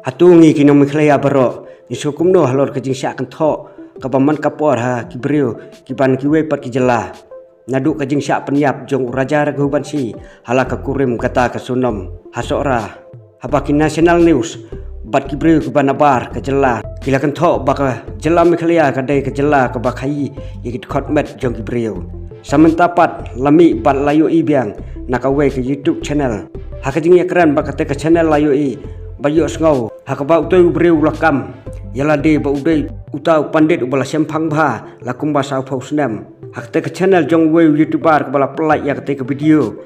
Hatungi kinong miklaya baro ni sukumno halor ke jing syak kentho kabaman kapor ha kibriu kiban kiwe pat kijela nadu ke jing syak penyap jong raja raguban si hala ka kurim kata ke sunom hasora habaki national news bat kibriu kiban abar ke jela kila kentho baka jela miklaya kadai ke jela ke bakai yigit khotmet jong kibriu samentapat lami bat layu ibiang nakawe ke YouTube channel hakajing yakran bakate ke channel layu i bayo ngau hakaba utoi breu lakam yala de ba udai utau pandit ubala sempang bha lakum ba sau fausnam hakte ke channel jong we youtuber bala pelai ya ke video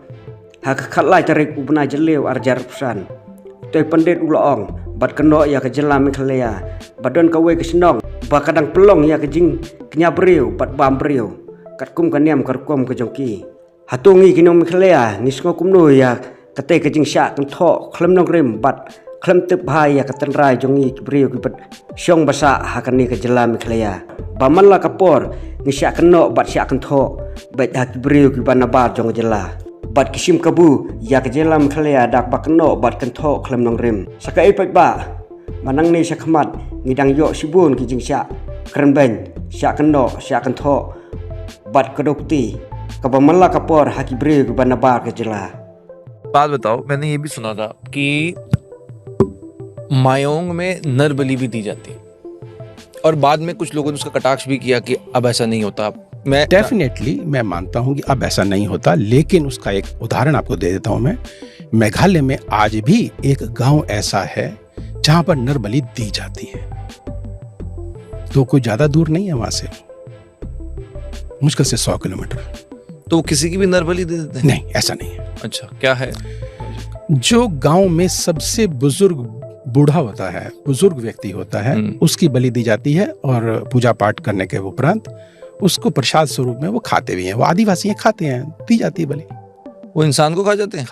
hak khatlai tarik ubna jeleu arjar pusan utoi pandit ulaong bat keno ya ke jelam khlea badon ka we ke senong ba kadang pelong ya ke jing kenya breu bat bam breu kat kum kaniam karkom ke jongki hatungi kinom khlea nisgo kumno ya kate ke jing syak tho khlem nong rem bat khlem tep hai ya katan rai jongi kibriu kibat syong basa hakani ke jelam khlaya baman la kapor ni syak keno bat syak kentho bet hak kibriu kiban nabar jong jela bat kisim kabu ya ke jelam khlaya dak ba keno bat kentho khlem nong rem sakai pat ba manang ni sakmat ngidang yo sibun ki jing syak kren ben syak keno syak kentho bat kedokti ka baman la kapor hak kibriu kiban nabar ke jela. बात बताओ, मैंने ये भी सुना था कि मायोंग में नर बलि भी दी जाती है और बाद में कुछ लोगों ने उसका कटाक्ष भी किया कि अब ऐसा नहीं होता। मैं डेफिनेटली मैं मानता हूं कि अब ऐसा नहीं होता, लेकिन उसका एक उदाहरण आपको दे देता हूं मैं। मेघालय में आज भी एक गांव ऐसा है जहां पर नर बलि दी जाती है, तो कोई ज्यादा दूर नहीं है वहां से, मुश्किल से 100 किलोमीटर। तो किसी की भी नर बलि दे देते हैं? नहीं, ऐसा नहीं है। अच्छा, क्या है? जो गांव में सबसे बुजुर्ग बूढ़ा होता है, बुजुर्ग व्यक्ति होता है, उसकी बलि दी जाती है और पूजा पाठ करने के उपरांत उसको प्रसाद स्वरूप में वो खाते भी हैं। वो आदिवासी हैं, खाते हैं, दी जाती है बलि। वो इंसान को खा जाते हैं?